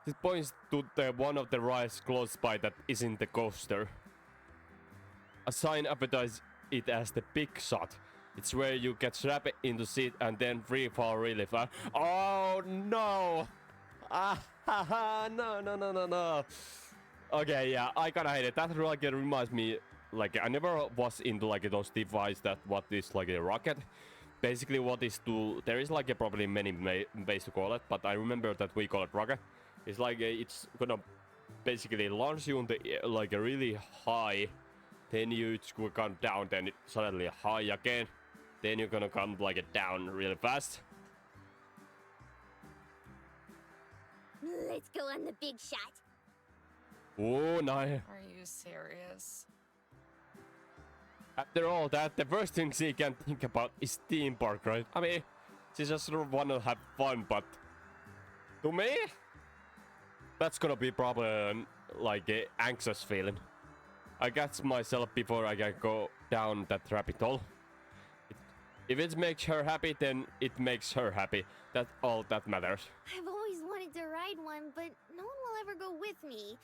It points to the one of the rides close by that isn't the coaster. A sign advertises it as the big shot. It's where you get strapped into seat and then free fall really fast. Oh no! No. Okay, yeah, I kinda hate it. That like it reminds me, like I never was into like those devices that what is like a rocket. Basically, what is to there is like probably many ways to call it, but I remember that we call it rocket. It's like it's gonna basically launch you on the like a really high, then you will come down, then suddenly high again, then you're gonna come like down really fast. Let's go on the big shot. Oh, nice. Are you serious? After all that, the first thing she can think about is theme park, right? I mean, she just wanna have fun, but to me, that's gonna be probably like a anxious feeling. I catch myself before I can go down that rabbit hole. If it makes her happy, then it makes her happy. That's all that matters. I've always wanted to ride one, but no one will ever go with me.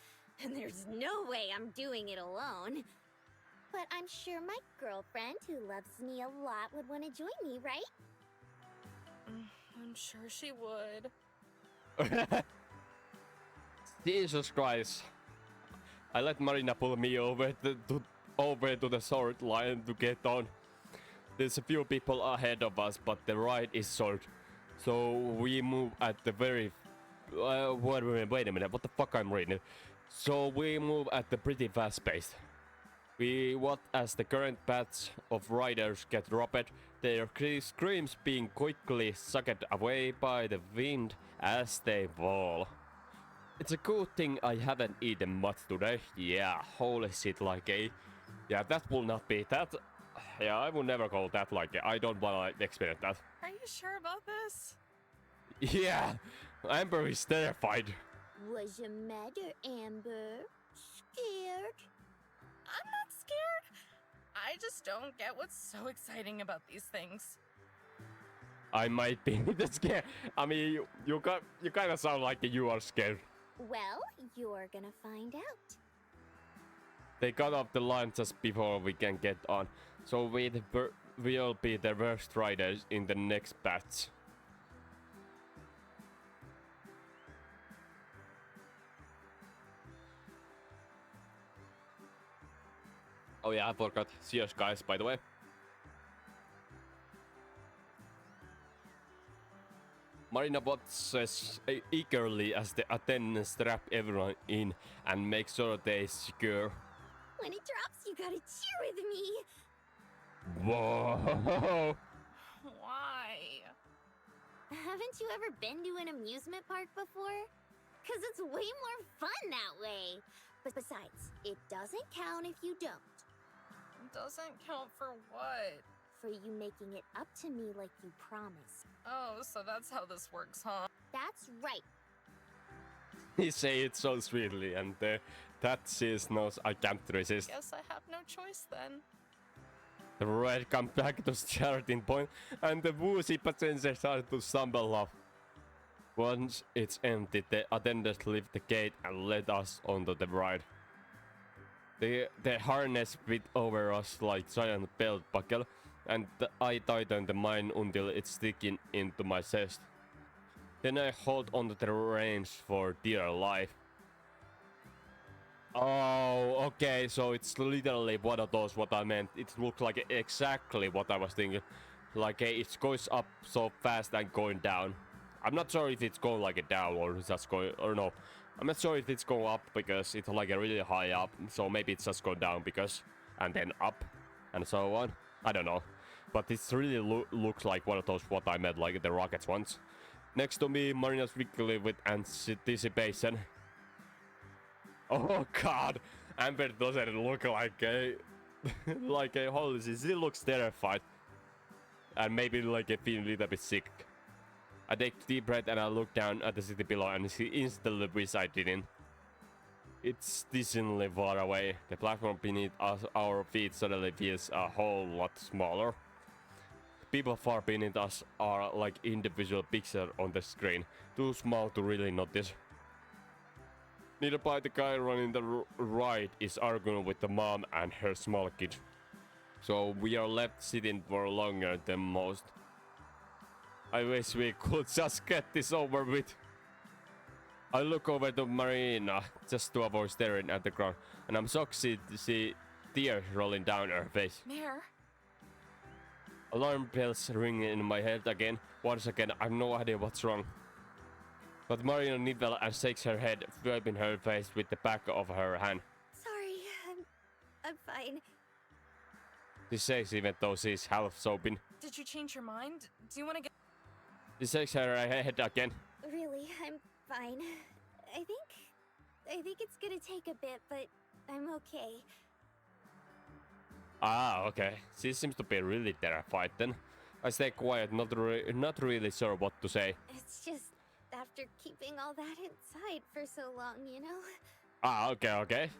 And there's no way I'm doing it alone. But I'm sure my girlfriend, who loves me a lot, would want to join me, right? I'm sure she would. Jesus Christ. I let Marina pull me over to the short line to get on. There's a few people ahead of us, but the ride is short. So we move at the very... wait a minute, what the fuck I'm reading? So we move at the pretty fast pace. As the current batch of riders get dropped, their screams being quickly sucked away by the wind as they fall. It's a good thing I haven't eaten much today. Yeah, holy shit, like a... Yeah, that will not be that... Yeah, I will never call that like a... I don't wanna experience that. Are you sure about this? Yeah, Amber is terrified. Was you mad or Amber? Scared? I'm not scared. I just don't get what's so exciting about these things. I might be scared. I mean, you kind of sound like you are scared. Well, you're gonna find out. They got off the line just before we can get on, so we'll be the worst riders in the next batch. Oh yeah, I forgot. Cheers, guys, by the way. Marina watches eagerly as the attendants strap everyone in and make sure they're secure. When it drops, you gotta cheer with me. Whoa! Why? Haven't you ever been to an amusement park before? Cause it's way more fun that way. But besides, it doesn't count if you don't. Doesn't count for what? For you making it up to me like you promised. Oh, so that's how this works, huh? That's right. He say it so sweetly, and that sis knows I can't resist. Guess I have no choice then. The ride comes back to starting point, and the woozy passengers start to stumble off. Once it's empty, the attendants lift the gate and let us onto the ride. The harness fit over us like giant belt buckle, and I tighten the mine until it's sticking into my chest. Then I hold onto the reins for dear life. Oh, okay, so it's literally one of those what I meant. It looks like exactly what I was thinking. Like it goes up so fast and going down. I'm not sure if it's going like down or just going, or no. I'm not sure if it's going up because it's like a really high up. So maybe it's just going down because, and then up and so on. I don't know. But it really looks like one of those what I meant, like the rockets ones. Next to me, Marina's wiggly with anticipation. Oh god, Amber doesn't look like a like a holy shit. She looks terrified. And maybe like a feeling a little bit sick. I take a deep breath and I look down at the city below and see instantly wish I didn't. It's decently far away. The platform beneath us, our feet suddenly feels a whole lot smaller. People far beneath us are like individual pixels on the screen, too small to really notice. Nearby, the guy running the ride is arguing with the mom and her small kid. So we are left sitting for longer than most. I wish we could just get this over with. I look over to Marina just to avoid staring at the ground, and I'm shocked to see tears rolling down her face. Mare? Alarm bells ring in my head again. Once again, I have no idea what's wrong. But Marina nibbles and shakes her head, wiping her face with the back of her hand. Sorry, I'm fine. She says even though she's half sobbing. Did you change your mind? Do you want to get... She shakes her head again. Really, I'm fine. I think it's gonna take a bit, but I'm okay. Ah, okay. She seems to be really terrified then. I stay quiet, not really sure what to say. It's just after keeping all that inside for so long, you know? Ah, okay.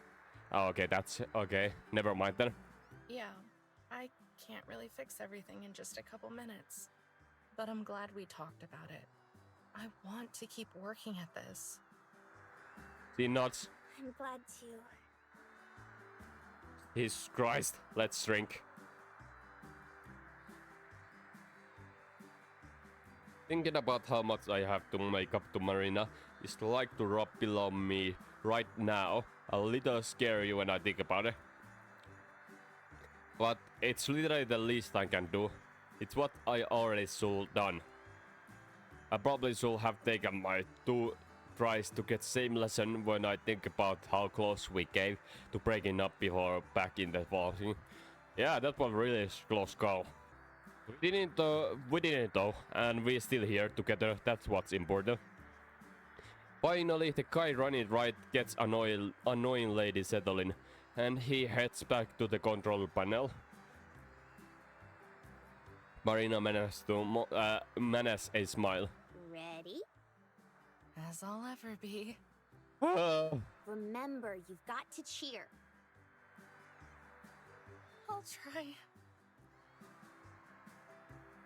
Oh, okay, that's okay. Never mind then. Yeah, I can't really fix everything in just a couple minutes. But I'm glad we talked about it. I want to keep working at this. She nods. I'm glad to. Jesus Christ, let's drink. Thinking about how much I have to make up to Marina is like to rub below me right now. A little scary when I think about it. But it's literally the least I can do. It's what I already should done. I probably should have taken my 2 tries to get same lesson when I think about how close we came to breaking up before back in the fall. Yeah, that was really a close call. We didn't though, and we're still here together. That's what's important. Finally, the guy running right gets annoying lady settling, and he heads back to the control panel. Marina manages a smile. Ready? As I'll ever be. Remember, you've got to cheer. I'll try.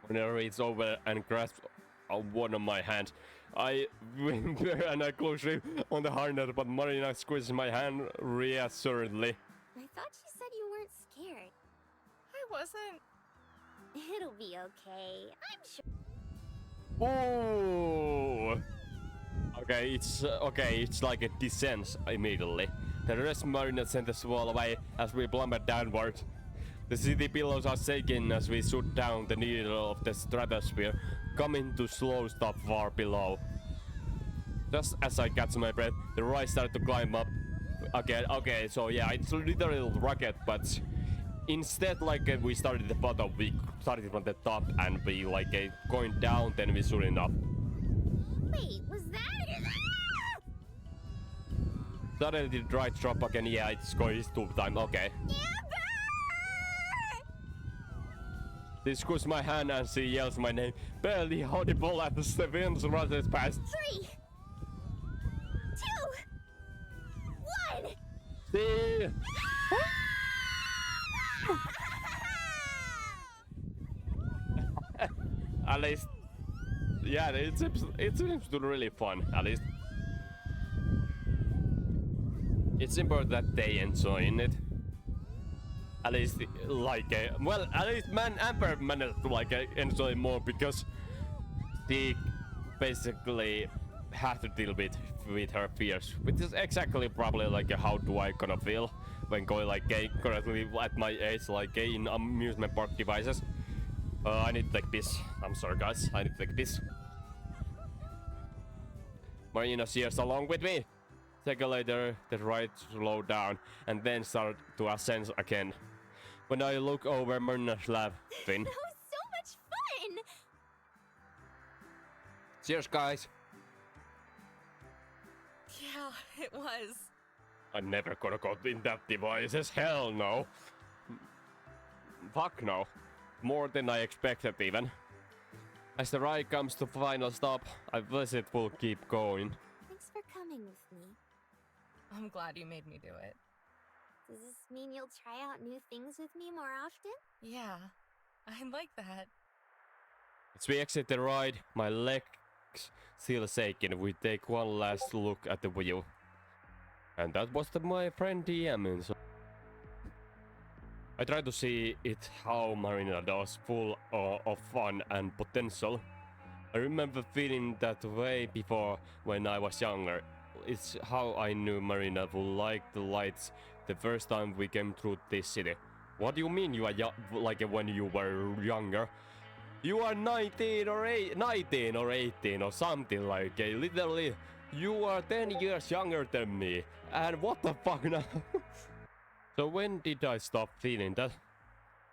When I reach over and grasp one of my hands, I whimper and I close grip on the harness, but Marina squeezes my hand reassuringly. I thought you said you weren't scared. I wasn't. It'll be okay. I'm sure. Ooh! Okay, it's like a descent immediately. The rest Marina sent us all away as we plummet downward. The city pillows are shaking as we shoot down the needle of the stratosphere, coming to slow stop far below. Just as I catch my breath, the ride started to climb up again. Okay, so yeah, it's literally a rocket, but instead we started at the bottom, we started from the top and we going down, then we shooting up. Wait, was that? Suddenly the right drop again. Yeah, it's going to time. Okay. She squeezes my hand and she yells my name, barely audible as the seconds rushes past. 3, 2, 1. See? At least, yeah, it seems to be really fun. At least, it's important that they enjoy it. At least, at least Amber managed to enjoy more because she basically had to deal with her fears, which is exactly probably how do I gonna feel when going currently at my age in amusement park devices. I need to take this. I'm sorry guys, I need to take this. Marina cheers along with me. Second later, the ride slowed down and then started to ascend again. When I look over, Marina's laughing. That was so much fun! Cheers guys. Yeah, it was. I'm never gonna go in that devices. Hell no. Fuck no. More than I expected even. As the ride comes to final stop, I wish it will keep going. Thanks for coming with me. I'm glad you made me do it. Does this mean you'll try out new things with me more often? Yeah, I like that. As we exit the ride, my legs still shaking. We take one last look at the view. And that was my friend DM. So I try to see it how Marina does, full of fun and potential. I remember feeling that way before when I was younger. It's how I knew Marina would like the lights the first time we came through this city. What do you mean you are like when you were younger? You are 19 or 18 or something like it. Literally, you are 10 years younger than me. And what the fuck now? So when did I stop feeling that?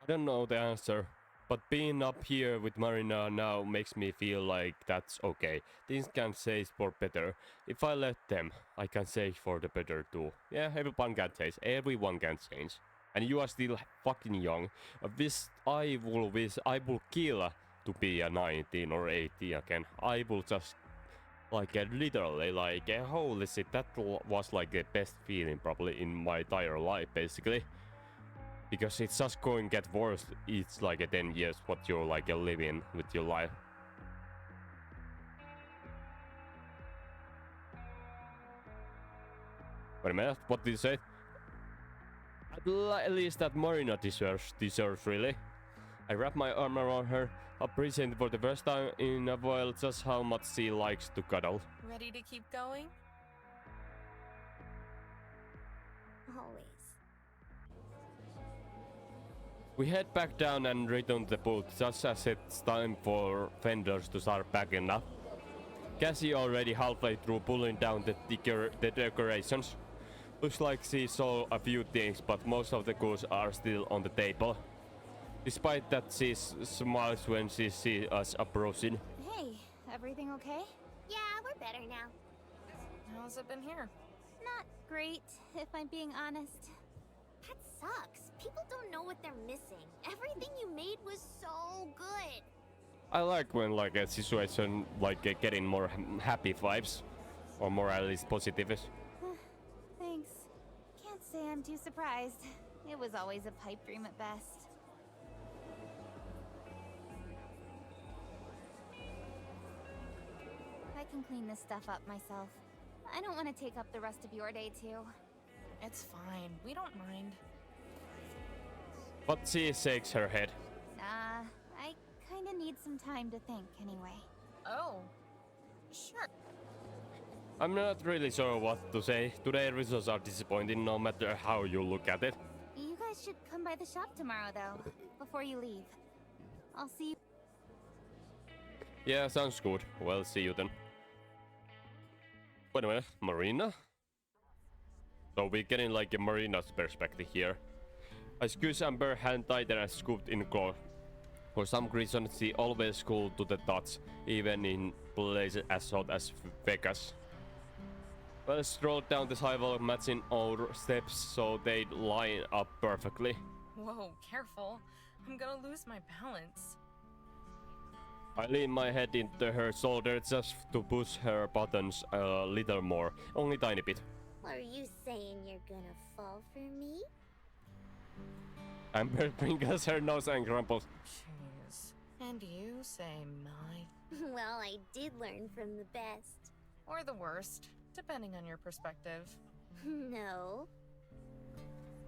I don't know the answer. But being up here with Marina now makes me feel like that's okay. Things can change for better. If I let them, I can change for the better too. Yeah, everyone can change. Everyone can change. And you are still fucking young. I will kill to be a 19 or 18 again. I will just like literally like holy shit, that was like the best feeling probably in my entire life basically. Because it's just going to get worse. It's like 10 years what you're like living with your life. Wait a minute, what did you say? At least that Marina deserves really. I wrap my arm around her, appreciating for the first time in a while just how much she likes to cuddle. Ready to keep going? Always. We head back down and return to the booth just as it's time for vendors to start packing up. Cassie already halfway through pulling down the decorations. Looks like she saw a few things, but most of the goods are still on the table. Despite that, she smiles when she sees us approaching. Hey, everything okay? Yeah, we're better now. How's it been here? Not great, if I'm being honest. That sucks. People don't know what they're missing. Everything you made was so good. I like when like a situation like getting more happy vibes, or more at least positive. Thanks. Can't say I'm too surprised. It was always a pipe dream at best. I can clean this stuff up myself. I don't want to take up the rest of your day too. It's fine. We don't mind. But she shakes her head. Nah, I kinda need some time to think anyway. Oh, sure. I'm not really sure what to say. Today's results are disappointing no matter how you look at it. You guys should come by the shop tomorrow though, before you leave. I'll see you. Yeah, sounds good. Well, see you then. Wait a minute, Marina? So we're getting like a Marina's perspective here. I squeeze Amber hand tighter and scooped in close. For some reason, she always cool to the touch, even in places as hot as Vegas. Well, strolled down the sidewalk, matching our steps so they line up perfectly. Whoa, careful. I'm gonna lose my balance. I lean my head into her shoulder just to push her buttons a little more, only tiny bit. Are you saying you're gonna fall for me? Amber fingers her nose and grumbles. Jeez. And you say my. Well, I did learn from the best. Or the worst, depending on your perspective. No.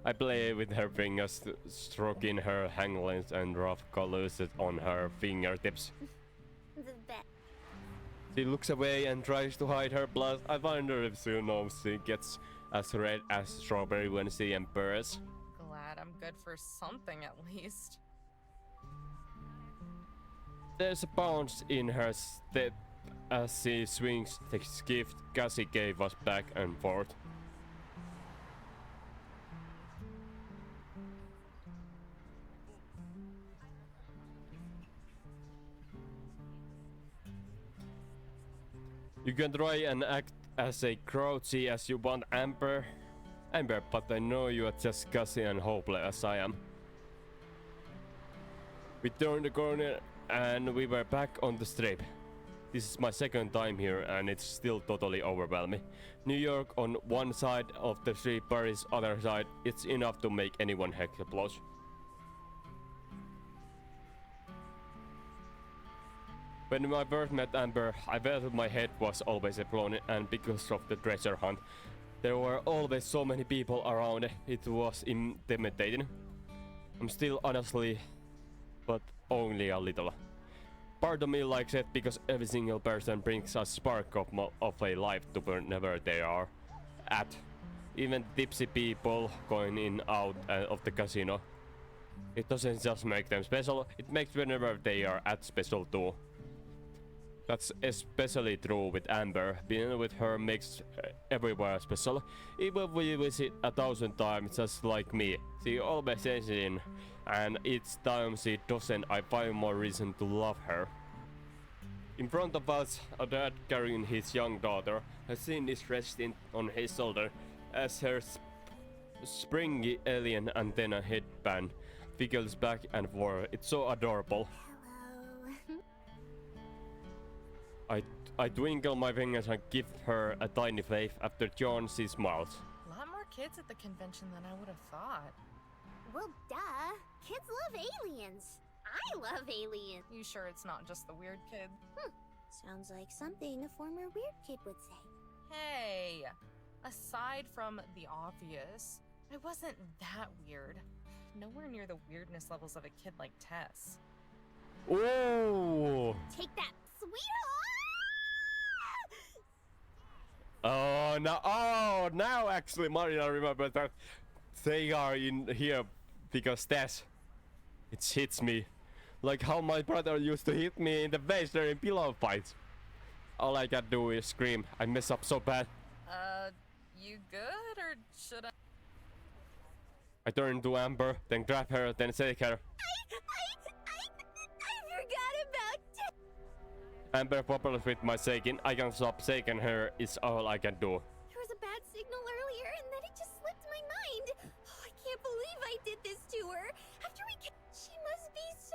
I play with her fingers, stroking her hanglines and rough colors on her fingertips. The best. She looks away and tries to hide her blood. I wonder if she knows she gets as red as strawberry when she embarrasses. Glad I'm good for something at least. There's a bounce in her step as she swings the gift Cassie gave us back and forth. You can try and act as a grouchy as you want, Amber, but I know you are just Cassie and hopeless as I am. We turned the corner and we were back on the strip. This is my second time here and it's still totally overwhelming. New York on one side of the street, Paris other side. It's enough to make anyone heck explode. When I first met Amber, I felt my head was always blown and because of the treasure hunt. There were always so many people around, it was intimidating. I'm still honestly, but only a little. Part of me likes it because every single person brings a spark of a life to wherever they are at. Even tipsy people going in out of the casino. It doesn't just make them special, it makes whenever they are at special too. That's especially true with Amber. Being with her makes everywhere special. Even if we visit 1,000 times just like me, she always says it in, and each time she doesn't, I find more reason to love her. In front of us, a dad carrying his young daughter. Her son is resting on his shoulder as her springy alien antenna headband wiggles back and forth. It's so adorable. Hello. I twinkle my fingers and give her a tiny wave. After John, she smiles. A lot more kids at the convention than I would have thought. Well, duh. Kids love aliens. I love aliens. You sure it's not just the weird kid? Sounds like something a former weird kid would say. Hey! Aside from the obvious, I wasn't that weird. Nowhere near the weirdness levels of a kid like Tess. Ooh! Take that, sweetheart! Now actually Marina remembers that they are in here because Tess. It hits me. Like how my brother used to hit me in the face during pillow fights. All I can do is scream. I mess up so bad. You good, or should I? I turn to Amber, then grab her, then shake her. I forgot about it. Amber wobbles with my shaking. I can stop shaking her, it's all I can do. There was a bad signal earlier, and then it just slipped my mind. Oh, I can't believe I did this to her. After we she must be so...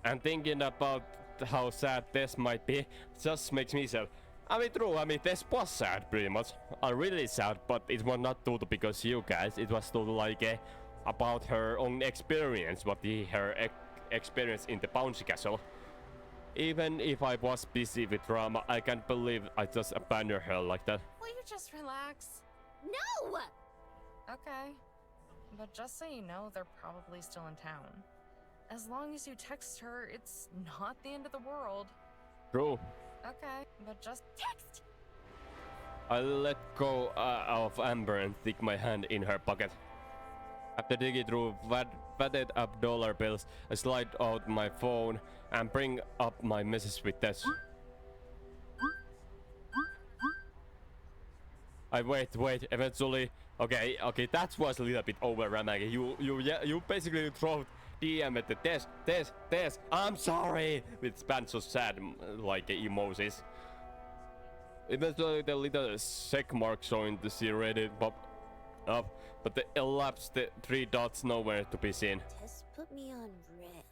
And thinking about how sad Tess might be just makes me sad. I mean, true, Tess was sad pretty much. Really sad, but it was not told because you guys. It was told like about her own experience, her experience in the bouncy castle. Even if I was busy with drama, I can't believe I just abandoned her like that. Will you just relax? No! Okay. But just so you know, they're probably still in town. As long as you text her, it's not the end of the world. True. Okay, but just Text! I let go of Amber and stick my hand in her pocket. After digging through fatted up dollar bills, I slide out my phone and bring up my message with Tess. I wait, eventually. Okay, that was a little bit over dramatic. You basically throw DM at the Tess, I'm sorry! With bunch of sad, like, emojis. Eventually the little check mark showing the C rated pop up, but the elapsed the 3 dots nowhere to be seen. Tess put me on red.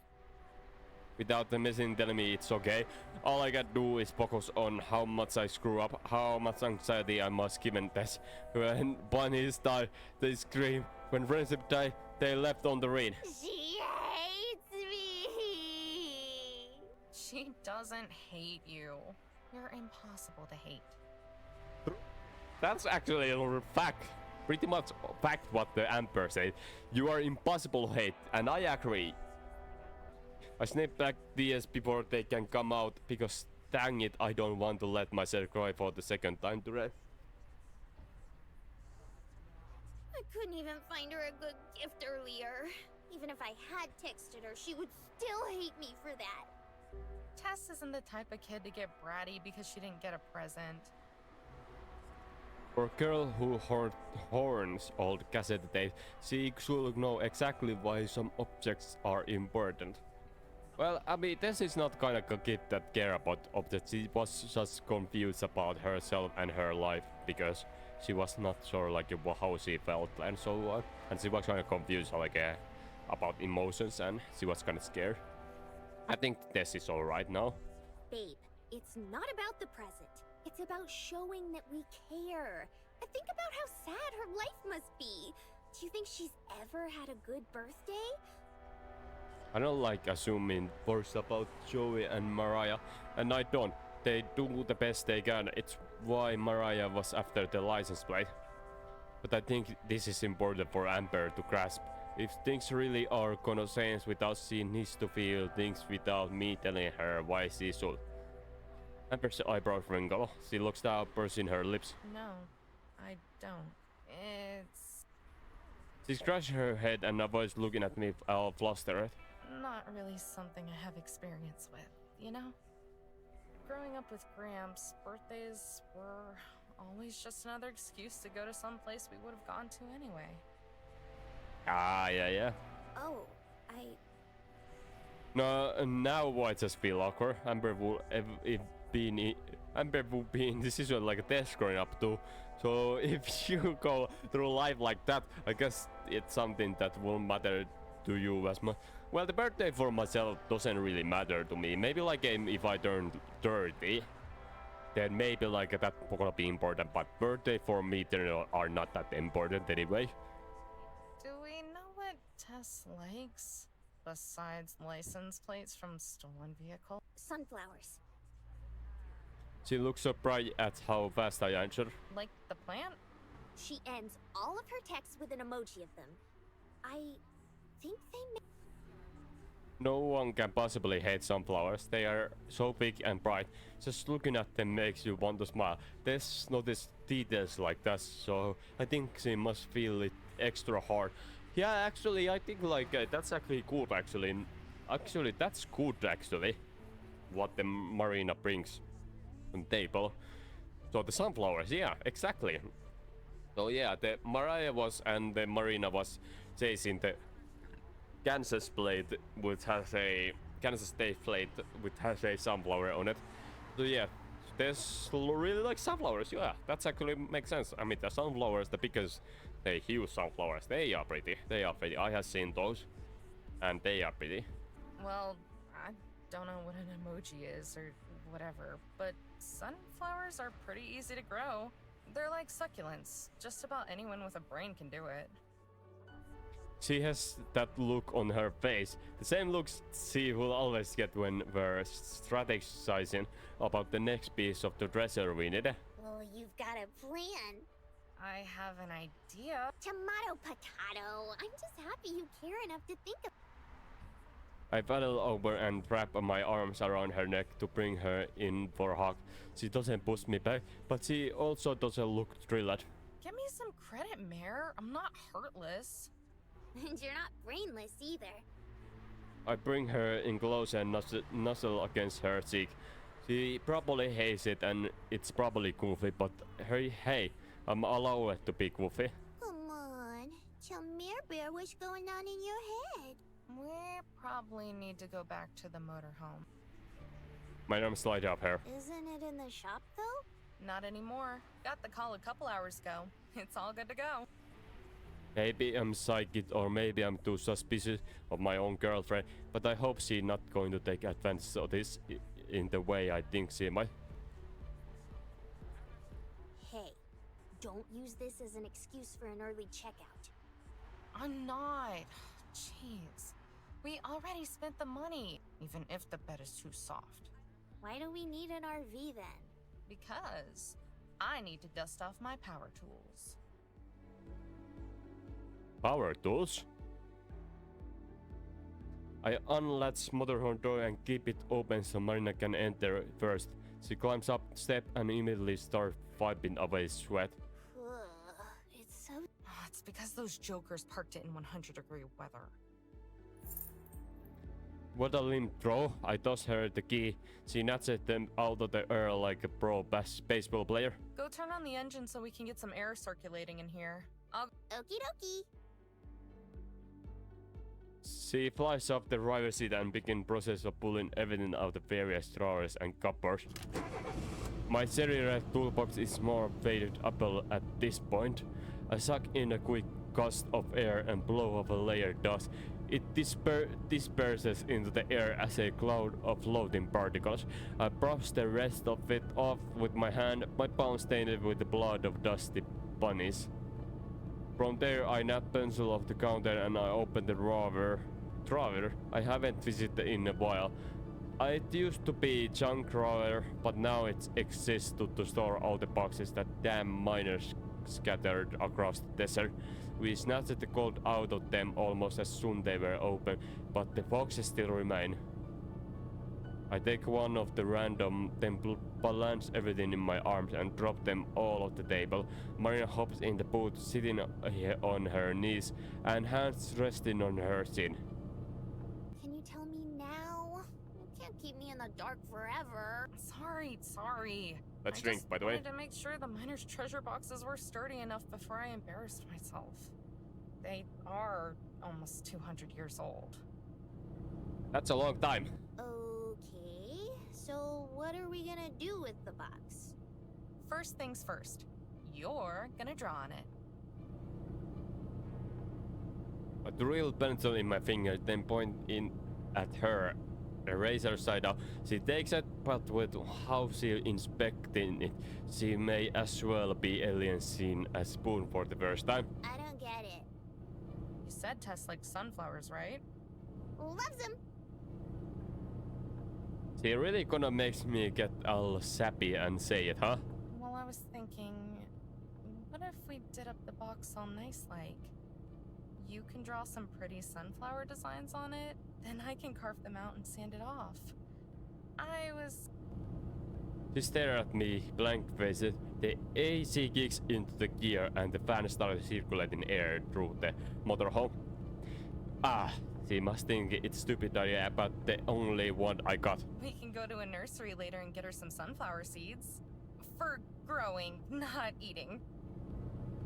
Without the message telling me it's okay, all I can do is focus on how much I screw up, how much anxiety I must give Tess. When bunnies die, they scream. When friendship die, they left on the rain. She hates me! she doesn't hate you. You're impossible to hate. That's actually a fact. Pretty much fact what the Amber said. You are impossible to hate, and I agree. I snip back DS before they can come out because dang it, I don't want to let myself cry for the second time today. I couldn't even find her a good gift earlier. Even if I had texted her, she would still hate me for that. Tess isn't the type of kid to get bratty because she didn't get a present. For a girl who horns old cassette tapes, she should know exactly why some objects are important. Well, this is not kind of a kid that care about objects. She was just confused about herself and her life because she was not sure how she felt and so on. And she was kind of confused about emotions and she was kind of scared. I think Tess is alright now. Babe, it's not about the present. It's about showing that we care. And think about how sad her life must be. Do you think she's ever had a good birthday? I don't like assuming words about Joey and Mariah, and I don't. They do the best they can. It's why Mariah was after the license plate. But I think this is important for Amber to grasp. If things really are gonna change without she needs to feel things without me telling her why she should. Amber's eyebrows wrinkle. She looks down, pursing her lips. No, I don't. It's She scratches her head and avoids looking at me all flustered. not really something I have experience with, you know? Growing up with Gramps, birthdays were always just another excuse to go to some place we would have gone to anyway. Ah, yeah. Oh, I. No, now I just feel awkward. Amber would Amber would be in this situation like a test growing up too. So if you go through life like that, I guess it's something that won't matter to you as much. Well, the birthday for myself doesn't really matter to me. Maybe like if I turn 30, then maybe like that's gonna be important. But birthday for me they are not that important anyway. Do we know what Tess likes? Besides license plates from stolen vehicles? Sunflowers. She looks surprised at how fast I answer. Like the plant? She ends all of her texts with an emoji of them. I think they make. No one can possibly hate sunflowers. They are so big and bright. Just looking at them makes you want to smile. There's notice details like that, so I think she must feel it extra hard. Yeah, actually, I think like that's actually good. Actually, that's good. Actually, what the Marina brings on the table. So the sunflowers, yeah, exactly. So yeah, the Mariah was and the Marina was chasing the Kansas plate, which has a Kansas State plate, which has a sunflower on it. So yeah, there's really like sunflowers. Yeah, that's actually makes sense. I mean, the sunflowers, the biggest, the huge sunflowers, they are pretty. They are pretty. I have seen those, and they are pretty. Well, I don't know what an emoji is or whatever, but sunflowers are pretty easy to grow. They're like succulents. Just about anyone with a brain can do it. She has that look on her face, the same looks she will always get when we're strategizing about the next piece of the dresser we need. Well, you've got a plan. I have an idea. Tomato potato. I'm just happy you care enough to think of. I paddle over and wrap my arms around her neck to bring her in for a hug. She doesn't push me back, but she also doesn't look thrilled. Give me some credit, Mare. I'm not heartless. And you're not brainless either. I bring her in close and nuzzle against her cheek. She probably hates it and it's probably goofy, but hey, I'm allowed to be goofy. Come on. Tell Mare Bear what's going on in your head. We probably need to go back to the motorhome. My arms light up here. Isn't it in the shop, though? Not anymore. Got the call a couple hours ago. It's all good to go. Maybe I'm psychic or maybe I'm too suspicious of my own girlfriend, but I hope she's not going to take advantage of this in the way I think she might. Hey, don't use this as an excuse for an early checkout. I'm not. Jeez. We already spent the money, even if the bed is too soft. Why do we need an RV then? Because I need to dust off my power tools. Power tools? I unlatch motorhome door and keep it open so Marina can enter first. She climbs up step and immediately starts wiping away sweat. It's so. It's because those jokers parked it in 100-degree weather. What a limp throw. I toss her the key. She nudges them out of the air like a pro baseball player. Go turn on the engine so we can get some air circulating in here. Okie dokie. She flies off the driver's seat and begins process of pulling everything out of various drawers and cupboards. My cherry red toolbox is more faded apple at this point. I suck in a quick gust of air and blow off a layer of dust. It disperses into the air as a cloud of floating particles. I brush the rest of it off with my hand, my palm stained with the blood of dusty bunnies. From there, I nab pencil off the counter and I open the drawer I haven't visited in a while. It used to be junk drawer, but now it exists to store all the boxes that damn miners scattered across the desert. We snatched the gold out of them almost as soon they were open, but the boxes still remain. I take one of the random, then balance everything in my arms and drop them all off the table. Marina hops in the boot, sitting on her knees and hands resting on her chin. Can you tell me now? You can't keep me in the dark forever. Sorry. Let's I drink, just by the way. wanted to make sure the miners' treasure boxes were sturdy enough before I embarrassed myself. They are almost 200 years old. That's a long time. Okay, so what are we gonna do with the box? First things first, you're gonna draw on it. I drill pencil in my finger, then point in at her. A razor side up. She takes it, but with how she inspecting it, she may as well be alien seen a spoon for the first time. I don't get it. You said Tess likes sunflowers, right? Loves him. She really gonna makes me get all sappy and say it, huh? Well, I was thinking, what if we did up the box all nice like? You can draw some pretty sunflower designs on it, then I can carve them out and sand it off. She stared at me, blank-faced. The AC kicks into the gear and the fan started circulating air through the motorhome. She must think it's stupid idea, but the only one I got. We can go to a nursery later and get her some sunflower seeds. For growing, not eating.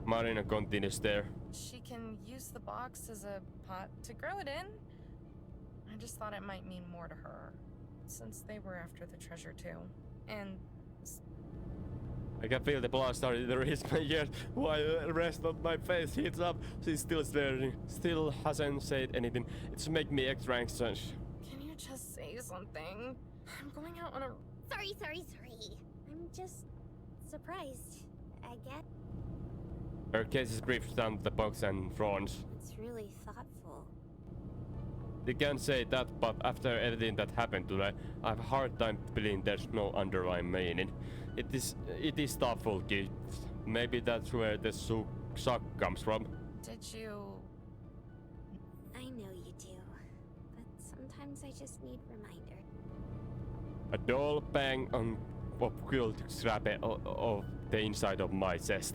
Marina continues there. She can use the box as a pot to grow it in. I just thought it might mean more to her, since they were after the treasure too. And I can feel the blood starting to raise my ears while the rest of my face heats up. She's still staring, still hasn't said anything. It's making me extra anxious. can you just say something? I'm going out on a... Sorry. I'm just surprised, I guess. Her gaze drifts down the box and frowns. It's really thoughtful. You can say that, but after everything that happened today, I have a hard time believing there's no underlying meaning. It is thoughtful gift. Maybe that's where the suck comes from. Did you... I know you do, but sometimes I just need reminder. A dull bang on of guilt scrape of the inside of my chest.